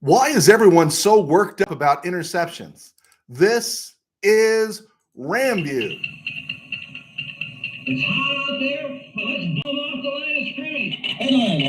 Why is everyone so worked up about interceptions? This is RamView. It's hot out there, but let's bum off the line of scrimmage. Headline,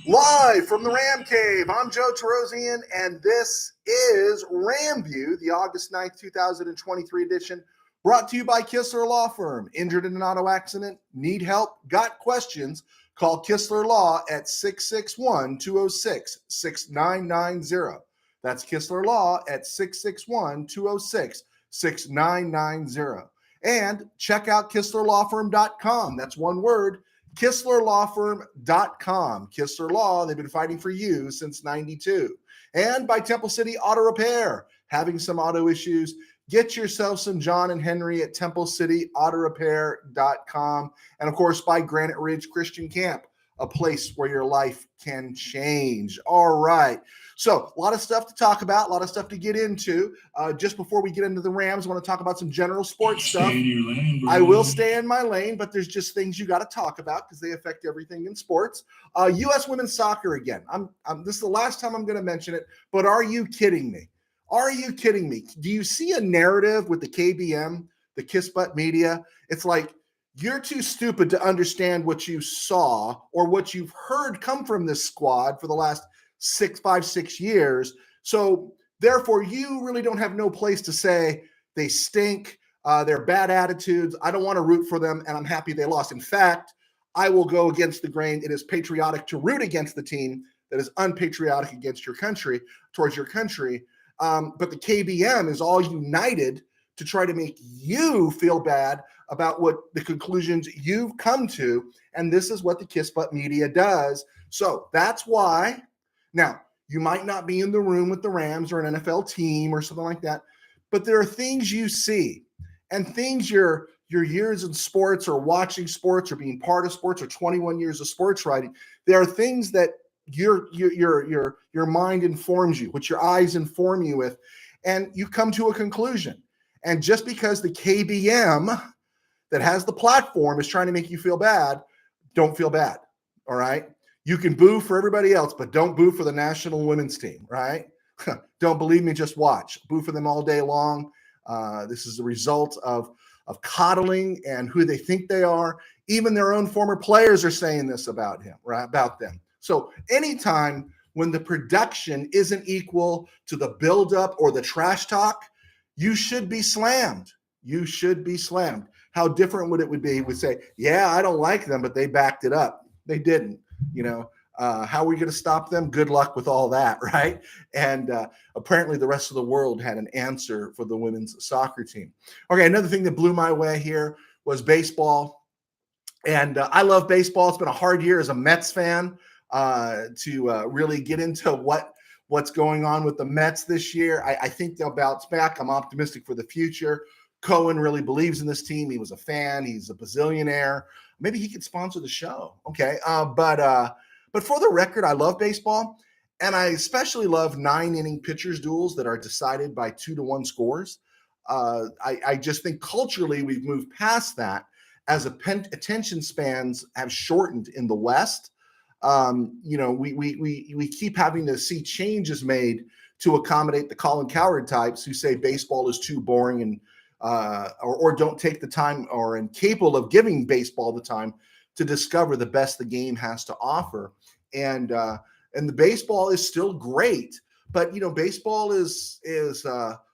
Los Live from the Ram Cave, I'm Joe Tarosian, and this is RamView, the August 9th, 2023 edition, brought to you by Kistler Law Firm. Injured in an auto accident? Need help? Got questions? Call Kistler Law at 661-206-6990. That's Kistler Law at 661-206-6990. And check out KistlerLawFirm.com. That's one word. KistlerLawFirm.com. Kistler Law, they've been fighting for you since 92. And by Temple City Auto Repair. Having some auto issues? Get yourself some John and Henry at TempleCityAutoRepair.com. And of course, by Granite Ridge Christian Camp, a place where your life can change. All right. So a lot of stuff to talk about, a lot of stuff to get into. Just before we get into the Rams, I want to talk about some general sports stuff. I will stay in my lane, but there's just things you got to talk about because they affect everything in sports. U.S. women's soccer again. This is the last time I'm going to mention it, but are you kidding me? Are you kidding me? Do you see a narrative with the KBM, the Kiss Butt Media? It's like, you're too stupid to understand what you saw or what you've heard come from this squad for the last 5-6 years. So therefore, you really don't have no place to say they stink, they're bad attitudes. I don't want to root for them, and I'm happy they lost. In fact, I will go against the grain. It is patriotic to root against the team that is unpatriotic against your country, towards your country. But the KBM is all united to try to make you feel bad about what the conclusions you've come to. And this is what the Kiss Butt Media does. So that's why. Now, you might not be in the room with the Rams or an NFL team or something like that, but there are things you see and things your years in sports or watching sports or being part of sports or 21 years of sports writing. There are things that your mind informs you, what your eyes inform you with, and you come to a conclusion. And just because the KBM that has the platform is trying to make you feel bad, don't feel bad, all right? You can boo for everybody else, but don't boo for the national women's team, right? Don't believe me, just watch. Boo for them all day long. This is the result of coddling and who they think they are. Even their own former players are saying this about him, right? About them. So anytime when the production isn't equal to the buildup or the trash talk, you should be slammed. You should be slammed. How different would it be? Would say, yeah, I don't like them, but they backed it up. They didn't. How are we going to stop them? Good luck with all that, right? And apparently the rest of the world had an answer for the women's soccer team. Okay, another thing that blew my way here was baseball. And I love baseball. It's been a hard year as a Mets fan to really get into what's going on with the Mets this year. I think they'll bounce back. I'm optimistic for the future. Cohen really believes in this team. He was a fan. He's a bazillionaire. Maybe he could sponsor the show. Okay. But for the record, I love baseball. And I especially love 9-inning pitchers duels that are decided by 2-1 scores. I just think culturally we've moved past that as attention spans have shortened in the West. We keep having to see changes made to accommodate the Colin Cowherd types who say baseball is too boring and or don't take the time or incapable of giving baseball the time to discover the best the game has to offer. And the baseball is still great, but baseball is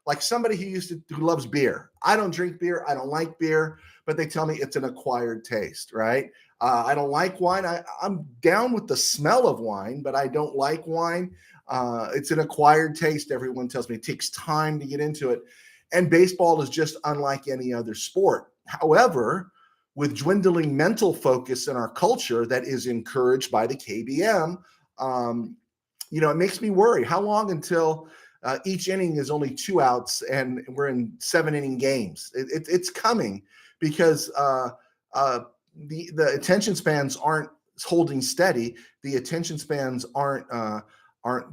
like somebody who loves beer. I don't drink beer. I don't like beer, but they tell me it's an acquired taste, right? I don't like wine. I'm down with the smell of wine, but I don't like wine. It's an acquired taste. Everyone tells me it takes time to get into it. And baseball is just unlike any other sport. However, with dwindling mental focus in our culture that is encouraged by the KBM, it makes me worry. How long until each inning is only 2 outs and we're in 7-inning games? It's coming because the attention spans aren't holding steady. The attention spans aren't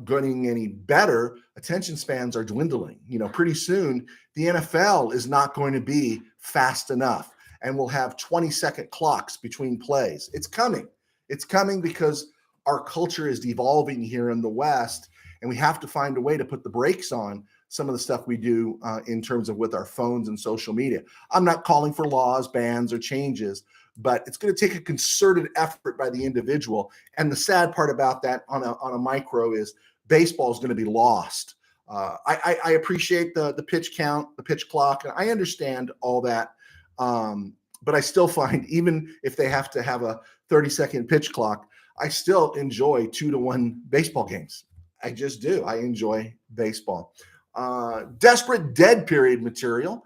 getting any better. Attention spans are dwindling. Pretty soon the NFL is not going to be fast enough. and we'll have 20-second clocks between plays. It's coming. It's coming because our culture is devolving here in the West, and we have to find a way to put the brakes on some of the stuff we do in terms of with our phones and social media. I'm not calling for laws, bans, or changes, but it's going to take a concerted effort by the individual. And the sad part about that on a micro is baseball is going to be lost. I appreciate the pitch count, the pitch clock, and I understand all that. But I still find, even if they have to have a 30-second pitch clock, I still enjoy 2-to-1 baseball games. I just do. I enjoy baseball. Desperate dead period material.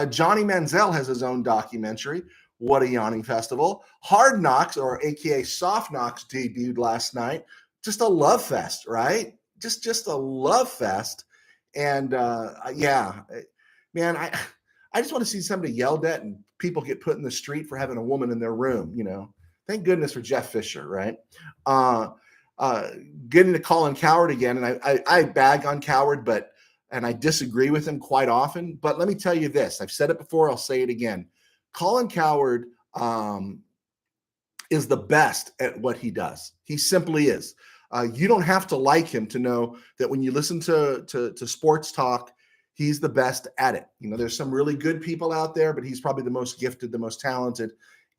Johnny Manziel has his own documentary. What a Yawning Festival. Hard Knocks, or AKA Soft Knocks, debuted last night. Just a love fest, right? Just a love fest. And yeah, man, I just want to see somebody yelled at and people get put in the street for having a woman in their room, you know. Thank goodness for Jeff Fisher, right? Getting to Colin Cowherd again, and I bag on Cowherd, and I disagree with him quite often. But let me tell you this. I've said it before. I'll say it again. Colin Cowherd is the best at what he does. He simply is. You don't have to like him to know that when you listen to sports talk, he's the best at it. You know, there's some really good people out there, but he's probably the most gifted, the most talented.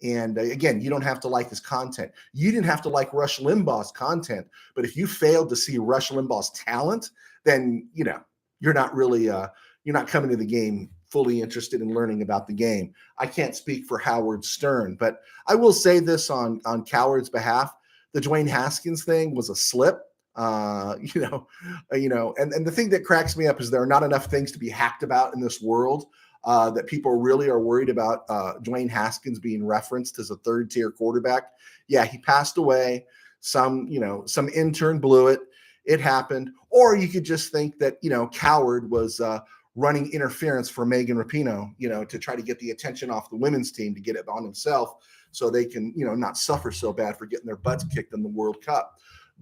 And again, you don't have to like his content. You didn't have to like Rush Limbaugh's content, but if you failed to see Rush Limbaugh's talent, then, you know, you're not really, you're not coming to the game fully interested in learning about the game. I can't speak for Howard Stern, but I will say this on Cowherd's behalf. The Dwayne Haskins thing was a slip. And the thing that cracks me up is there are not enough things to be hacked about in this world that people really are worried about Dwayne Haskins being referenced as a third-tier quarterback. Yeah, he passed away. Some intern blew it. It happened. Or you could just think that, Cowherd was running interference for Megan Rapinoe, to try to get the attention off the women's team, to get it on himself so they can, not suffer so bad for getting their butts kicked in the World Cup.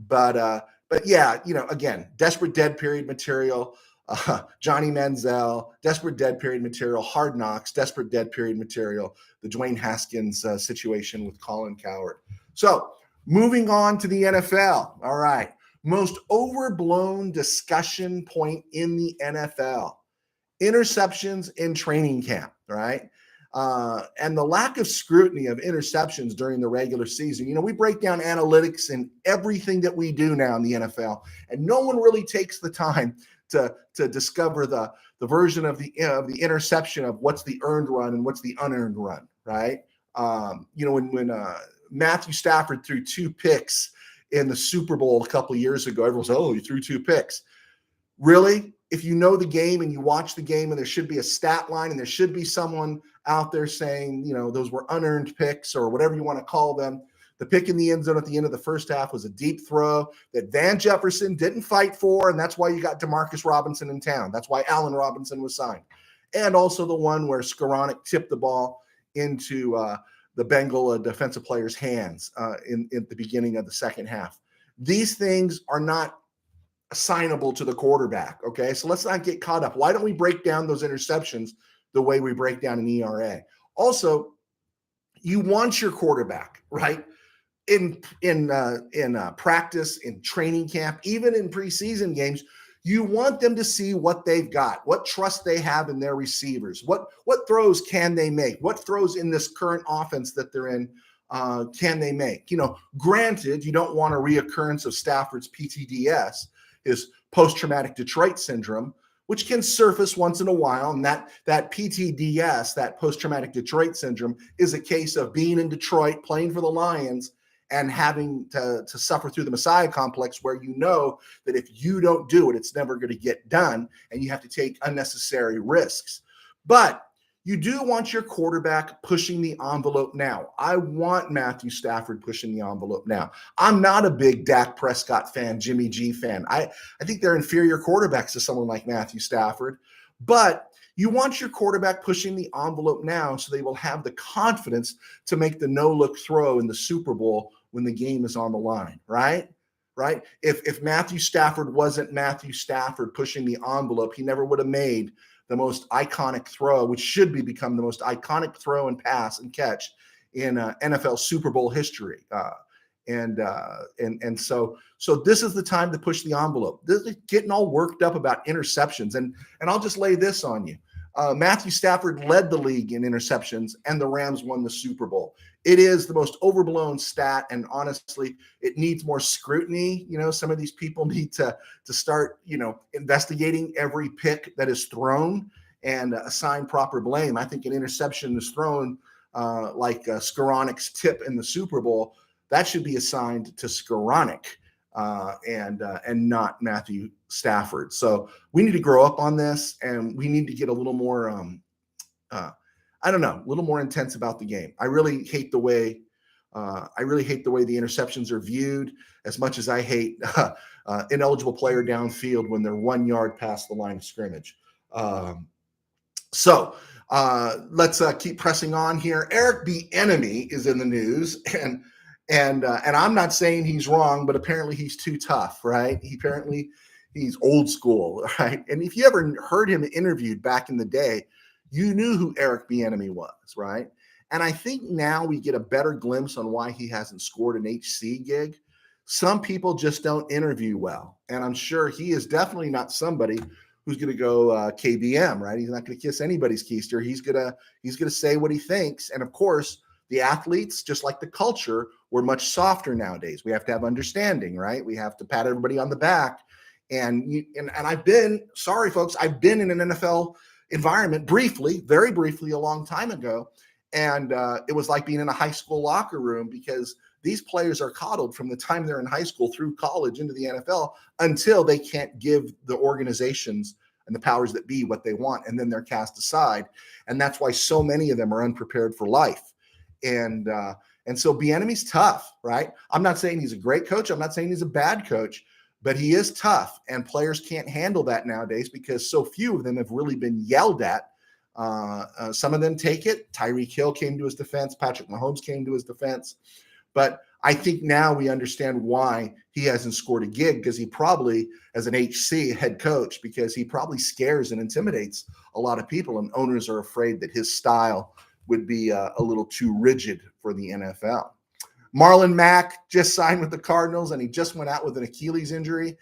But yeah, again, desperate dead period material. Johnny Manziel, desperate dead period material. Hard Knocks, desperate dead period material. The Dwayne Haskins situation with Colin Cowherd. So moving on to the NFL. All right. Most overblown discussion point in the NFL. Interceptions in training camp, right? And the lack of scrutiny of interceptions during the regular season. We break down analytics in everything that we do now in the NFL, and no one really takes the time to discover the version of the interception of what's the earned run and what's the unearned run, right? When Matthew Stafford threw 2 picks in the Super Bowl a couple of years ago, everyone was, oh, he threw 2 picks. Really? If you know the game and you watch the game, and there should be a stat line and there should be someone out there saying, those were unearned picks or whatever you want to call them. The pick in the end zone at the end of the first half was a deep throw that Van Jefferson didn't fight for, and that's why you got Demarcus Robinson in town. That's why Allen Robinson was signed. And also the one where Skoranek tipped the ball into the Bengal defensive player's hands in the beginning of the second half. These things are not assignable to the quarterback, okay? So let's not get caught up. Why don't we break down those interceptions the way we break down an ERA? Also, you want your quarterback, right? In practice, in training camp, even in preseason games, you want them to see what they've got, what trust they have in their receivers, what throws can they make, what throws in this current offense that they're in can they make. Granted, you don't want a reoccurrence of Stafford's PTDS, his post-traumatic Detroit syndrome, which can surface once in a while. And that PTDS, that post-traumatic Detroit syndrome, is a case of being in Detroit, playing for the Lions, and having to suffer through the Messiah complex, where you know that if you don't do it, it's never going to get done, and you have to take unnecessary risks. But you do want your quarterback pushing the envelope now. I want Matthew Stafford pushing the envelope now. I'm not a big Dak Prescott fan, Jimmy G fan. I think they're inferior quarterbacks to someone like Matthew Stafford. But you want your quarterback pushing the envelope now so they will have the confidence to make the no-look throw in the Super Bowl when the game is on the line, right? Right? If Matthew Stafford wasn't Matthew Stafford pushing the envelope, he never would have made the most iconic throw, which should become the most iconic throw and pass and catch in NFL Super Bowl history. And so this is the time to push the envelope. This is getting all worked up about interceptions, and I'll just lay this on you. Matthew Stafford led the league in interceptions, and the Rams won the Super Bowl. It is the most overblown stat, and honestly, it needs more scrutiny. Some of these people need to start, investigating every pick that is thrown and assign proper blame. I think an interception is thrown like Skoranic's tip in the Super Bowl. That should be assigned to Skowronek and not Matthew Stafford. So we need to grow up on this, and we need to get a little more, a little more intense about the game. I really hate the way the interceptions are viewed, as much as I hate ineligible player downfield when they're 1 yard past the line of scrimmage. So let's keep pressing on here. Eric Bieniemy is in the news, and I'm not saying he's wrong, but apparently he's too tough, right? He's old school, right? And if you ever heard him interviewed back in the day, you knew who Eric Bieniemy was, right? And I think now we get a better glimpse on why he hasn't scored an HC gig. Some people just don't interview well, and I'm sure he is definitely not somebody who's going to go KBM, right? He's not going to kiss anybody's keister. He's gonna say what he thinks, and of course, the athletes, just like the culture, we're much softer nowadays. We have to have understanding, right? We have to pat everybody on the back. And I've been, sorry folks, I've been in an NFL environment briefly, very briefly, a long time ago. And it was like being in a high school locker room, because these players are coddled from the time they're in high school through college into the NFL until they can't give the organizations and the powers that be what they want. And then they're cast aside. And that's why so many of them are unprepared for life. And so Bieniemy's tough, right? I'm not saying he's a great coach. I'm not saying he's a bad coach, but he is tough, and players can't handle that nowadays because so few of them have really been yelled at. Some of them take it. Tyreek Hill came to his defense. Patrick Mahomes came to his defense. But I think now we understand why he hasn't scored a gig, because he probably, as an HC head coach, because he probably scares and intimidates a lot of people, and owners are afraid that his style would be a little too rigid for the NFL. Marlon Mack just signed with the Cardinals, and he just went out with an Achilles injury.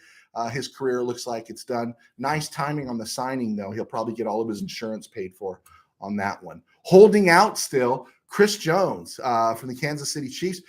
His career looks like it's done. Nice timing on the signing, though. He'll probably get all of his insurance paid for on that one. Holding out still, Chris Jones from the Kansas City Chiefs.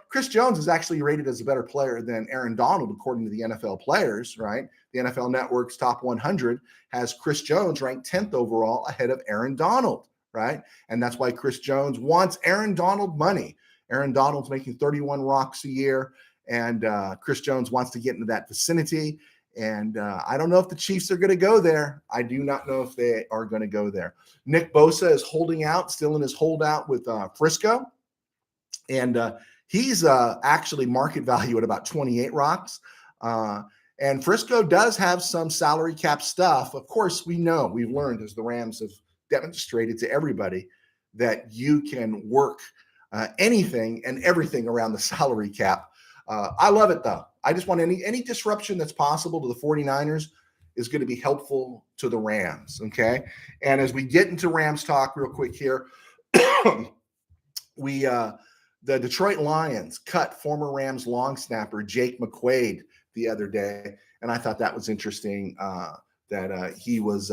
Chris Jones is actually rated as a better player than Aaron Donald, according to the NFL players, right? The NFL Network's top 100 has Chris Jones ranked 10th overall ahead of Aaron Donald, right? And that's why Chris Jones wants Aaron Donald money. Aaron Donald's making 31 rocks a year, and Chris Jones wants to get into that vicinity. And I don't know if the Chiefs are going to go there. I do not know if they are going to go there. Nick Bosa is holding out, still in his holdout with Frisco. And he's actually market value at about 28 rocks. And Frisco does have some salary cap stuff. Of course, we've learned, as the Rams have demonstrated to everybody, that you can work anything and everything around the salary cap. I love it, though. I just want any disruption that's possible to the 49ers is going to be helpful to the Rams, okay? And as we get into Rams talk real quick here, the Detroit Lions cut former Rams long snapper Jake McQuaid the other day, and I thought that was interesting that he was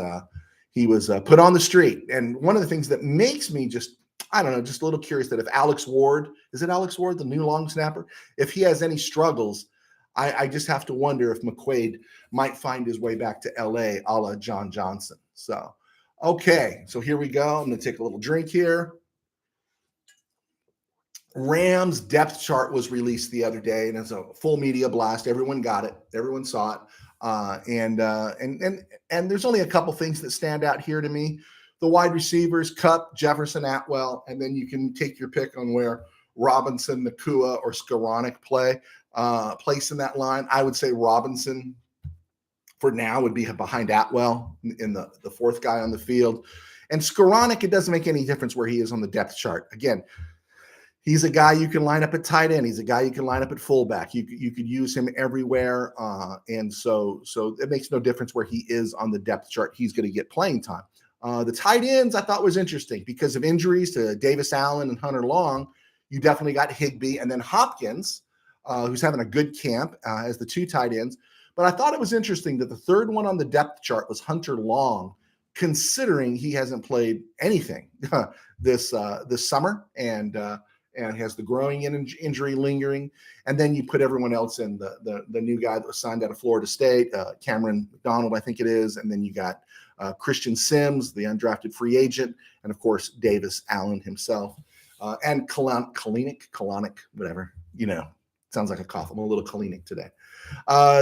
put on the street. And one of the things that makes me just a little curious, that if Alex Ward, the new long snapper, if he has any struggles, I just have to wonder if McQuaid might find his way back to LA a la John Johnson. So, okay, so here we go. I'm going to take a little drink here. Rams depth chart was released the other day, and it's a full media blast. Everyone got it. Everyone saw it. And there's only a couple things that stand out here to me. The wide receivers, Kupp, Jefferson, Atwell, and then you can take your pick on where Robinson, Nakua, or Skowronek place in that line. I would say Robinson for now would be behind Atwell in the fourth guy on the field. And Skowronek, it doesn't make any difference where he is on the depth chart. Again, He's a guy you can line up at tight end. He's a guy you can line up at fullback. You could use him everywhere, and so it makes no difference where he is on the depth chart. He's going to get playing time. The tight ends I thought was interesting because of injuries to Davis Allen and Hunter Long. You definitely got Higbee and then Hopkins, who's having a good camp as the two tight ends. But I thought it was interesting that the third one on the depth chart was Hunter Long, considering he hasn't played anything this summer and has the growing injury lingering. And then you put everyone else in, the new guy that was signed out of Florida State, Cameron McDonald, I think it is. And then you got Christian Sims, the undrafted free agent, and of course, Davis Allen himself. And Kalanick, whatever, sounds like a cough. I'm a little Kalanick today.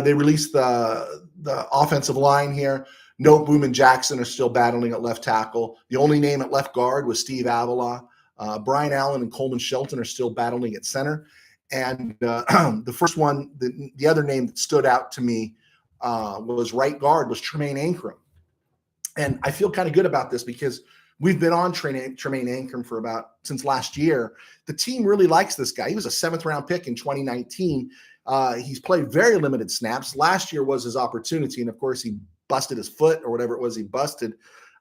They released the offensive line here. Note Boom and Jackson are still battling at left tackle. The only name at left guard was Steve Avila. Brian Allen and Coleman Shelton are still battling at center. And the first one, the other name that stood out to me was right guard, was Tremaine Ankrum. And I feel kind of good about this because we've been on Tremaine Ankrum since last year. The team really likes this guy. He was a 7th-round pick in 2019. He's played very limited snaps. Last year was his opportunity. And of course, he busted his foot or whatever it was he busted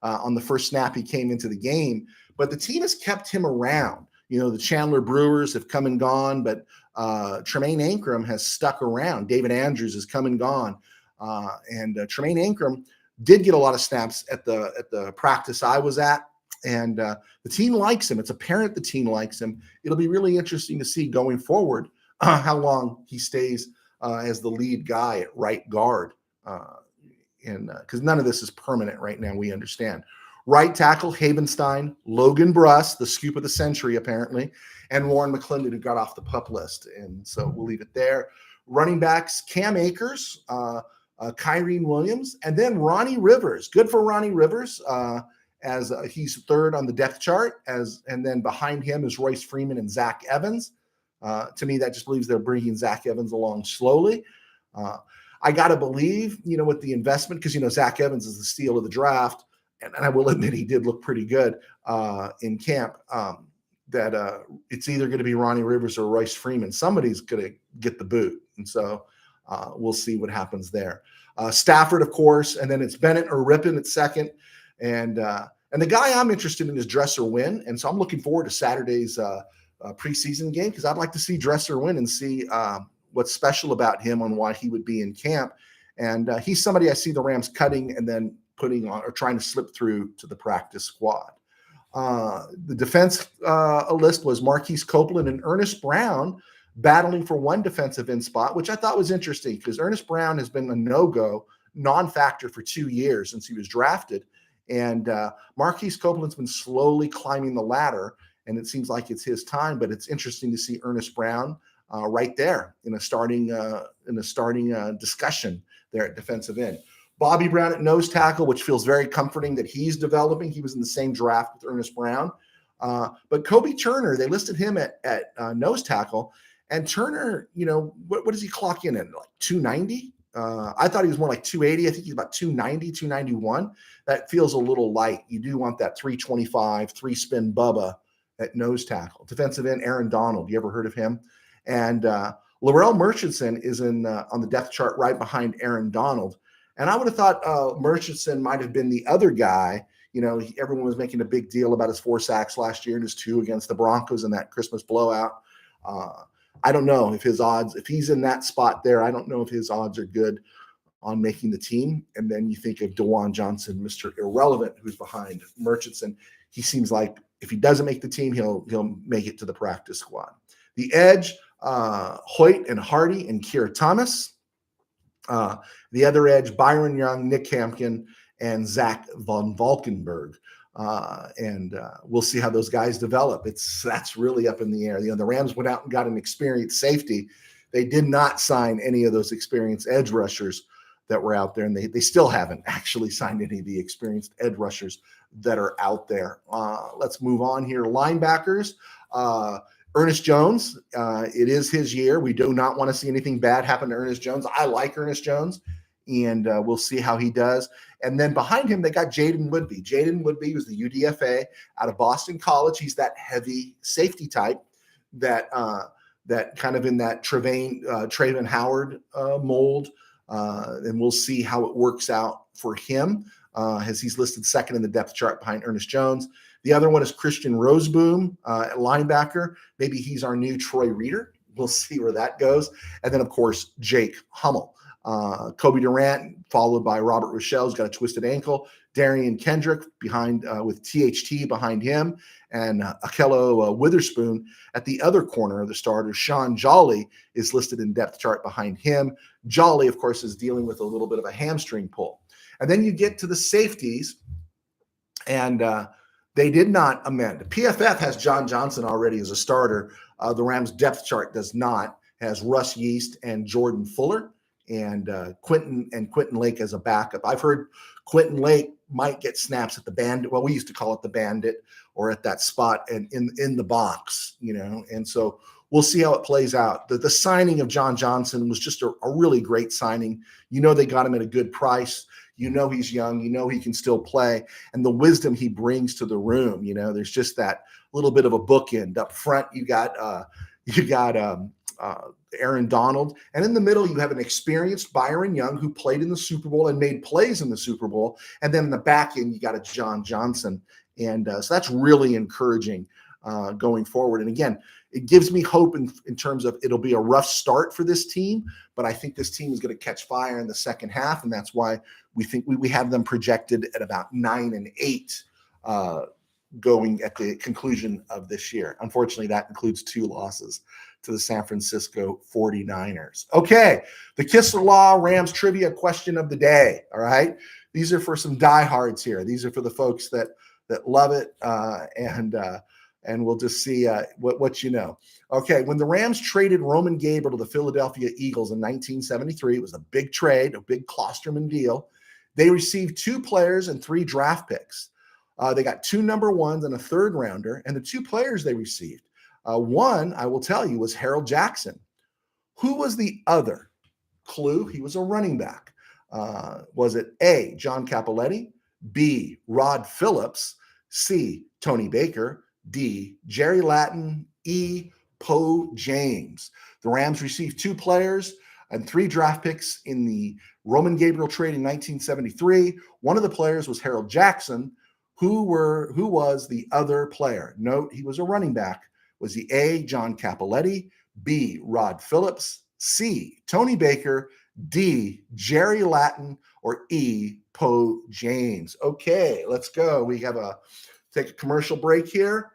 on the first snap he came into the game. But the team has kept him around. The Chandler Brewers have come and gone, but Tremaine Ankrum has stuck around. David Andrews has come and gone. And Tremaine Ankrum did get a lot of snaps at the practice I was at. And the team likes him. It's apparent the team likes him. It'll be really interesting to see going forward how long he stays as the lead guy at right guard. Because none of this is permanent right now, we understand. Right tackle, Havenstein, Logan Bruss, the scoop of the century, apparently, and Warren McClendon, who got off the PUP list. And so we'll leave it there. Running backs, Cam Akers, Kyrene Williams, and then Ronnie Rivers. Good for Ronnie Rivers, as he's third on the depth chart. And then behind him is Royce Freeman and Zach Evans. To me, that just believes they're bringing Zach Evans along slowly. I got to believe, with the investment, because, Zach Evans is the steal of the draft. And I will admit he did look pretty good in camp, that it's either going to be Ronnie Rivers or Royce Freeman. Somebody's going to get the boot. And so we'll see what happens there. Stafford, of course, and then it's Bennett or Rippon at second. And the guy I'm interested in is Dresser Wynn. And so I'm looking forward to Saturday's preseason game because I'd like to see Dresser Wynn and see what's special about him on why he would be in camp. And he's somebody I see the Rams cutting and then putting on or trying to slip through to the practice squad. The defense list was Marquise Copeland and Ernest Brown battling for one defensive end spot, which I thought was interesting because Ernest Brown has been a no-go, non-factor for 2 years since he was drafted. And Marquise Copeland's been slowly climbing the ladder, and it seems like it's his time, but it's interesting to see Ernest Brown right there in a starting discussion there at defensive end. Bobby Brown at nose tackle, which feels very comforting that he's developing. He was in the same draft with Ernest Brown. But Kobe Turner, they listed him at nose tackle. And Turner, what does he clock in at? Like 290? I thought he was more like 280. I think he's about 290, 291. That feels a little light. You do want that 325, 3-spin Bubba at nose tackle. Defensive end, Aaron Donald. You ever heard of him? And Laurel Murchison is on the depth chart right behind Aaron Donald. And I would have thought Murchison might have been the other guy. Everyone was making a big deal about his 4 sacks last year and his 2 against the Broncos in that Christmas blowout. I don't know if he's in that spot there, I don't know if his odds are good on making the team. And then you think of DeJuan Johnson, Mr. Irrelevant, who's behind Murchison. He seems like if he doesn't make the team, he'll make it to the practice squad. The edge, Hoyt and Hardy and Keir Thomas. The other edge, Byron Young, Nick Hampkin, and Zach von Valkenburg. And we'll see how those guys develop. That's really up in the air. The Rams went out and got an experienced safety. They did not sign any of those experienced edge rushers that were out there, and they still haven't actually signed any of the experienced edge rushers that are out there. Let's move on here. Linebackers. Ernest Jones, it is his year. We do not want to see anything bad happen to Ernest Jones. I like Ernest Jones, and we'll see how he does. And then behind him, they got Jaden Woodby. Jaden Woodby was the UDFA out of Boston College. He's that heavy safety type that kind of in that Traven Howard mold, and we'll see how it works out for him, as he's listed second in the depth chart behind Ernest Jones. The other one is Christian Roseboom at linebacker. Maybe he's our new Troy Reader. We'll see where that goes. And then, of course, Jake Hummel. Kobe Durant, followed by Robert Rochelle, who's got a twisted ankle. Darian Kendrick behind with THT behind him, and Akello Witherspoon at the other corner of the starters. Sean Jolly is listed in depth chart behind him. Jolly, of course, is dealing with a little bit of a hamstring pull. And then you get to the safeties, and they did not amend. PFF has John Johnson already as a starter. The Rams depth chart does not. It has Russ Yeast and Jordan Fuller, and Quentin Lake as a backup. I've heard Quentin Lake might get snaps at the bandit. Well, we used to call it the bandit, or at that spot and in the box, and so we'll see how it plays out. The signing of John Johnson was just a really great signing. They got him at a good price. He's young, he can still play, and the wisdom he brings to the room. There's just that little bit of a bookend up front. You got Aaron Donald, and in the middle you have an experienced Byron Young who played in the Super Bowl and made plays in the Super Bowl, and then in the back end you got a John Johnson, and so that's really encouraging going forward. And again, it gives me hope in terms of it'll be a rough start for this team, but I think this team is going to catch fire in the second half, and that's why we think we have them projected at about 9-8 going at the conclusion of this year. Unfortunately, that includes 2 losses to the San Francisco 49ers. Okay, the Kistler Law Rams trivia question of the day. All right, these are for some diehards here. These are for the folks that love it, and we'll just see what you know. Okay, when the Rams traded Roman Gabriel to the Philadelphia Eagles in 1973, it was a big trade, a big Klosterman deal. They received 2 players and 3 draft picks. They got 2 number 1s and a 3rd rounder, and the 2 players they received. One, I will tell you, was Harold Jackson. Who was the other? Clue, he was a running back. Was it A, John Cappelletti, B, Rod Phillips, C, Tony Baker, D, Jerry Latin, E, Poe James? The Rams received 2 players and 3 draft picks in the Roman Gabriel trade in 1973. One of the players was Harold Jackson. Who was the other player? Note, he was a running back. Was he A, John Cappelletti, B, Rod Phillips, C, Tony Baker, D, Jerry Latin, or E, Poe James? Okay, let's go. We have take a commercial break here,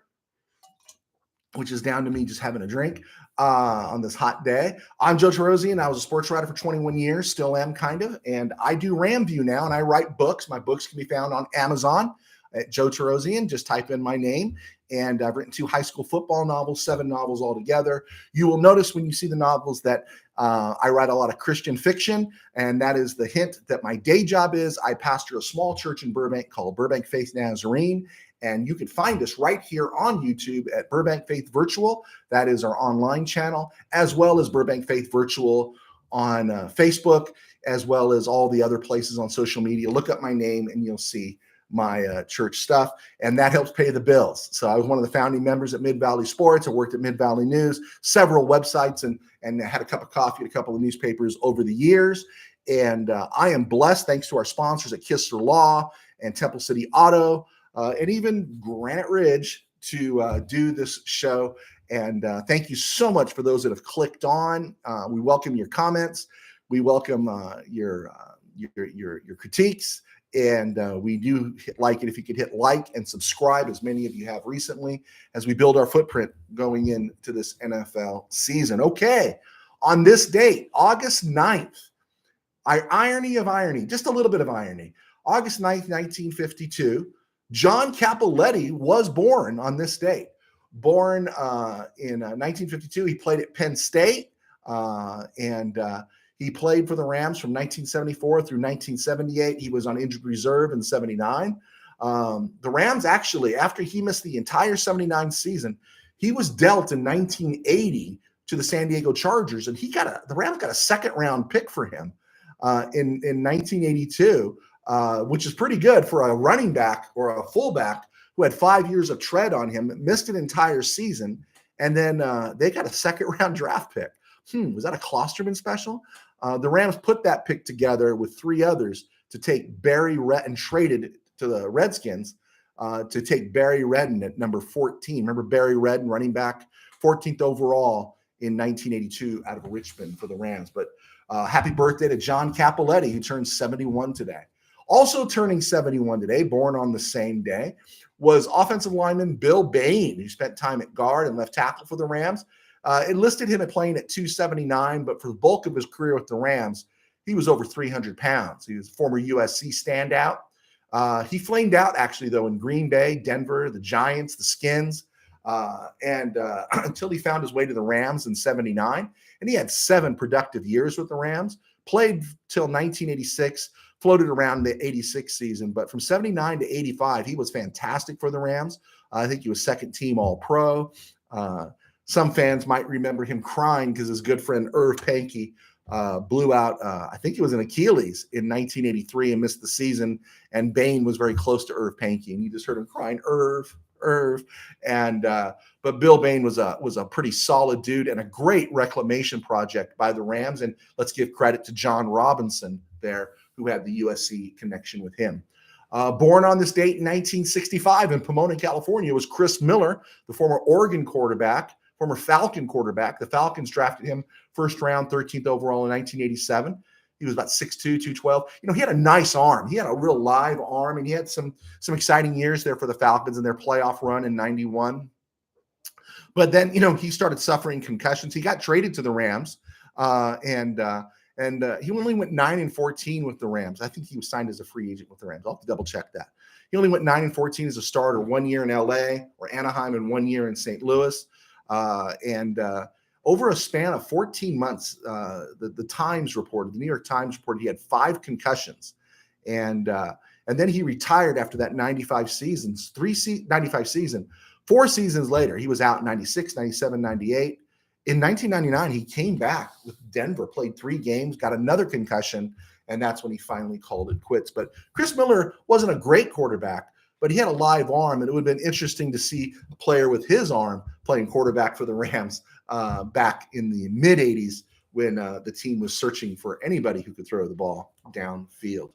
which is down to me just having a drink on this hot day. I'm Joe Terosian. I was a sports writer for 21 years, still am kind of, and I do RamView now, and I write books. My books can be found on Amazon at Joe Terosian. Just type in my name. And I've written 2 high school football novels, 7 novels altogether. You will notice when you see the novels that I write a lot of Christian fiction, and that is the hint that my day job is I pastor a small church in Burbank called Burbank Faith Nazarene, and you can find us right here on YouTube at Burbank Faith Virtual. That is our online channel, as well as Burbank Faith Virtual on Facebook, as well as all the other places on social media. Look up my name and you'll see my church stuff, and that helps pay the bills. So I was one of the founding members at Mid-Valley Sports. I worked at Mid-Valley News, several websites, and had a cup of coffee at a couple of newspapers over the years. And I am blessed, thanks to our sponsors at Kistler Law and Temple City Auto, and even Granite Ridge, to do this show. And thank you so much for those that have clicked on. We welcome your comments. We welcome your critiques. And we do like it if you could hit like and subscribe, as many of you have recently, as we build our footprint going into this NFL season. Okay, on this date, August 9th, irony of irony, just a little bit of irony, August 9th, 1952, John Cappelletti was born on this date. Born in 1952, he played at Penn State, and he played for the Rams from 1974 through 1978. He was on injured reserve in 79. The Rams actually, after he missed the entire 79 season, he was dealt in 1980 to the San Diego Chargers, and the Rams got a 2nd-round pick for him in 1982, which is pretty good for a running back or a fullback who had 5 years of tread on him, missed an entire season, And then they got a second-round draft pick. Was that a Klosterman special? The Rams put that pick together with 3 others to take Barry Redden, and traded to the Redskins to take Barry Redden at number 14. Remember Barry Redden, running back, 14th overall in 1982 out of Richmond for the Rams. But happy birthday to John Cappelletti, who turns 71 today. Also turning 71 today, born on the same day, was offensive lineman Bill Bain, who spent time at guard and left tackle for the Rams. It listed him at playing at 279, but for the bulk of his career with the Rams, he was over 300 pounds. He was a former USC standout. He flamed out, actually, though, in Green Bay, Denver, the Giants, the Skins, and until he found his way to the Rams in 79. And he had 7 productive years with the Rams, played till 1986, floated around the 86 season. But from 79 to 85, he was fantastic for the Rams. I think he was second-team All-Pro. Some fans might remember him crying because his good friend Irv Pankey blew out, I think it was an Achilles in 1983 and missed the season. And Bain was very close to Irv Pankey, and you just heard him crying, Irv. And but Bill Bain was a pretty solid dude and a great reclamation project by the Rams. And let's give credit to John Robinson there, who had the USC connection with him. Born on this date in 1965 in Pomona, California, was Chris Miller, the former Oregon quarterback, former Falcon quarterback. The Falcons drafted him first round, 13th overall in 1987. He was about 6'2", 212. He had a nice arm. He had a real live arm, and he had some exciting years there for the Falcons in their playoff run in 91. But then, he started suffering concussions. He got traded to the Rams, and he only went 9-14 with the Rams. I think he was signed as a free agent with the Rams. I'll have to double check that. He only went 9-14 as a starter, 1 year in LA or Anaheim and 1 year in St. Louis. Over a span of 14 months, the Times reported, the New York Times reported, he had 5 concussions, and then he retired after that 95 season. 4 seasons later, he was out in 96, 97, 98. In 1999, he came back with Denver, played 3 games, got another concussion, and that's when he finally called it quits. But Chris Miller wasn't a great quarterback, but he had a live arm, and it would have been interesting to see a player with his arm playing quarterback for the Rams back in the mid-'80s when the team was searching for anybody who could throw the ball downfield.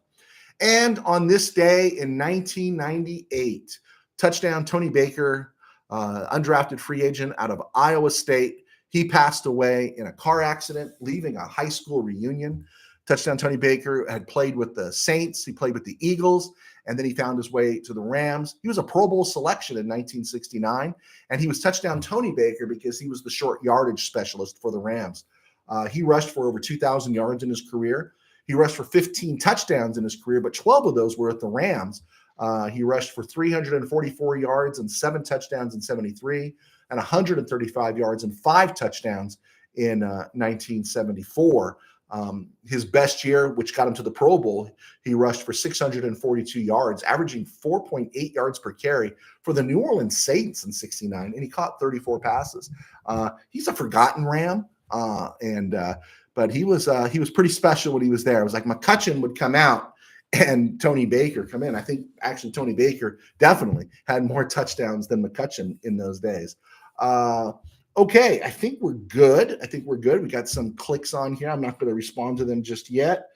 And on this day in 1998, touchdown Tony Baker, undrafted free agent out of Iowa State. He passed away in a car accident, leaving a high school reunion. Touchdown Tony Baker had played with the Saints. He played with the Eagles, and then he found his way to the Rams. He was a Pro Bowl selection in 1969, and he was touchdown Tony Baker because he was the short yardage specialist for the Rams. He rushed for over 2,000 yards in his career. He rushed for 15 touchdowns in his career, but 12 of those were at the Rams. He rushed for 344 yards and 7 touchdowns in 73, and 135 yards and 5 touchdowns in 1974. His best year, which got him to the Pro Bowl, he rushed for 642 yards, averaging 4.8 yards per carry for the New Orleans Saints in 69, and he caught 34 passes. He's a forgotten Ram, but he was pretty special when he was there. It was like McCutcheon would come out and Tony Baker come in. I think actually Tony Baker definitely had more touchdowns than McCutcheon in those days. Okay, I think we're good. We got some clicks on here. I'm not going to respond to them just yet.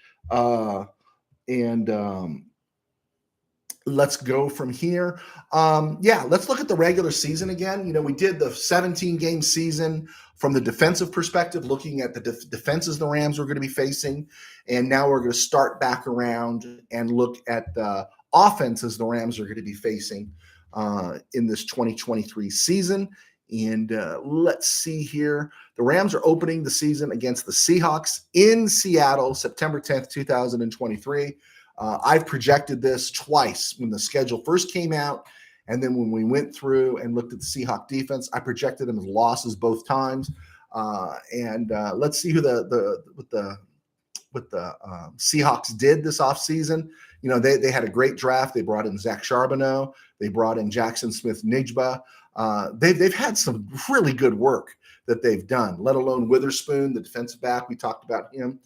Let's go from here. Let's look at the regular season again. We did the 17-game season from the defensive perspective, looking at the defenses the Rams were going to be facing. And now we're going to start back around and look at the offenses the Rams are going to be facing in this 2023 season. And let's see here. The Rams are opening the season against the Seahawks in Seattle, September 10th, 2023. I've projected this twice when the schedule first came out, and then when we went through and looked at the Seahawks defense, I projected them as losses both times. Let's see who the Seahawks did this offseason. They had a great draft. They brought in Zach Charbonneau. They brought in Jackson Smith-Njigba. They've had some really good work that they've done, let alone Witherspoon, the defensive back. We talked about him.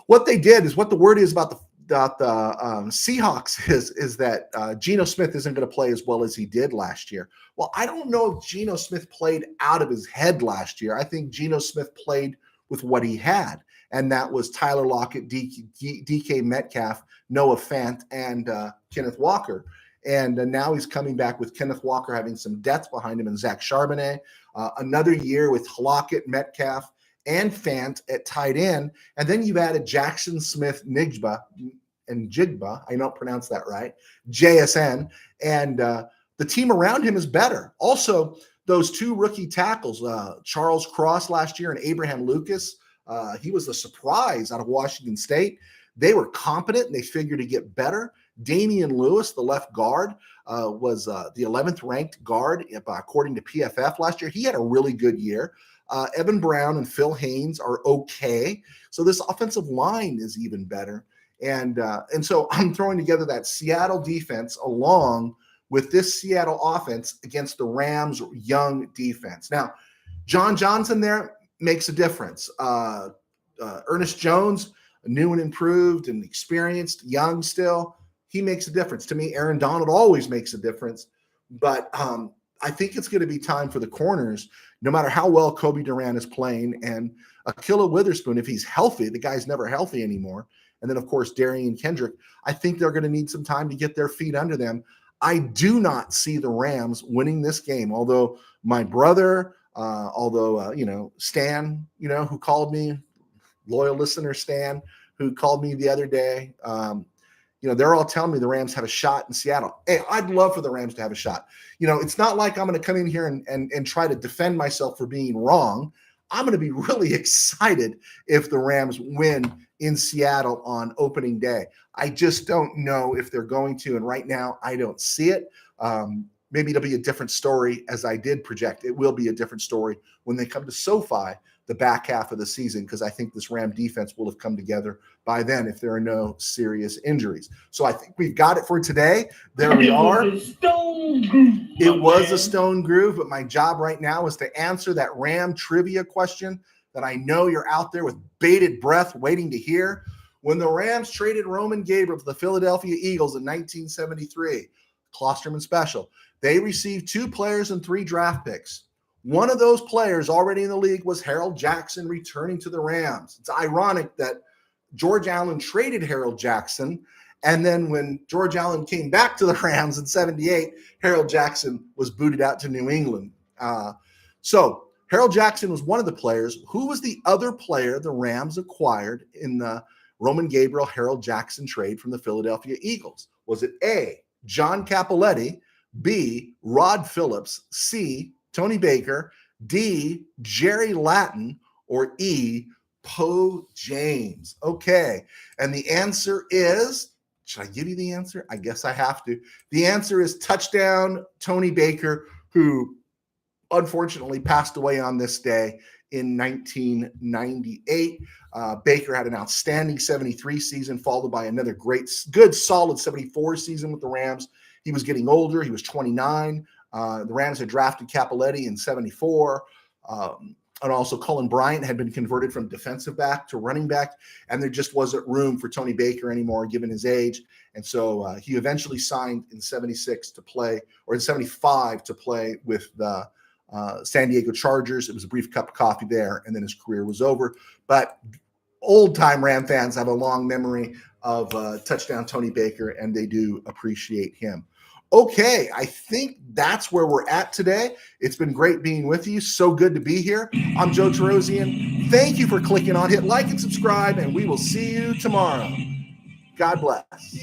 What they did is what the word is about about the Seahawks is that Geno Smith isn't going to play as well as he did last year. Well, I don't know if Geno Smith played out of his head last year. I think Geno Smith played with what he had, and that was Tyler Lockett, DK Metcalf, Noah Fant, and Kenneth Walker. And now he's coming back with Kenneth Walker having some depth behind him and Zach Charbonnet. Another year with Lockett, Metcalf, and Fant at tight end. And then you've added Jackson Smith-Njigba, I don't pronounce that right, JSN. And the team around him is better. Also, those two rookie tackles, Charles Cross last year and Abraham Lucas, he was a surprise out of Washington State. They were competent and they figured to get better. Damian Lewis, the left guard, was the 11th ranked guard according to PFF last year. He had a really good year. Evan Brown and Phil Haynes are okay. So this offensive line is even better. And so I'm throwing together that Seattle defense along with this Seattle offense against the Rams' young defense. Now, John Johnson there makes a difference. Ernest Jones, new and improved and experienced, young still, he makes a difference. To me, Aaron Donald always makes a difference. But I think it's going to be time for the corners, no matter how well Kobe Durant is playing, and Akilla Witherspoon, if he's healthy, the guy's never healthy anymore. And then, of course, Darian Kendrick. I think they're going to need some time to get their feet under them. I do not see the Rams winning this game, although my brother, Stan, who called me, loyal listener Stan, who called me the other day, they're all telling me the Rams have a shot in Seattle. Hey, I'd love for the Rams to have a shot. It's not like I'm going to come in here and try to defend myself for being wrong. I'm going to be really excited if the Rams win in Seattle on opening day. I just don't know if they're going to, and right now I don't see it. Maybe it'll be a different story, as I did project. It will be a different story when they come to SoFi the back half of the season, because I think this Ram defense will have come together by then if there are no serious injuries. So I think we've got it for today. There we are. It was a stone groove, but my job right now is to answer that Ram trivia question that I know you're out there with bated breath waiting to hear. When the Rams traded Roman Gabriel to the Philadelphia Eagles in 1973, Klosterman special, they received 2 players and 3 draft picks. One of those players already in the league was Harold Jackson returning to the Rams. It's ironic that George Allen traded Harold Jackson, and then when George Allen came back to the Rams in 78, Harold Jackson was booted out to New England. So Harold Jackson was one of the players. Who was the other player the Rams acquired in the Roman Gabriel Harold Jackson trade from the Philadelphia Eagles? Was it A, John Cappelletti, B, Rod Phillips, C, Tony Baker, D, Jerry Latin, or E, Poe James? Okay, and the answer is, should I give you the answer? I guess I have to. The answer is touchdown Tony Baker, who unfortunately passed away on this day in 1998. Baker had an outstanding 73 season, followed by another good, solid 74 season with the Rams. He was getting older. He was 29. The Rams had drafted Cappelletti in 74. And also Cullen Bryant had been converted from defensive back to running back, and there just wasn't room for Tony Baker anymore given his age. And so he eventually signed in 76 to play, or in 75 to play with the San Diego Chargers. It was a brief cup of coffee there, and then his career was over. But old-time Ram fans have a long memory of touchdown Tony Baker, and they do appreciate him. Okay, I think that's where we're at today. It's been great being with you. So good to be here. I'm Joe Tarosian. Thank you for clicking on. Hit like and subscribe, and we will see you tomorrow. God bless.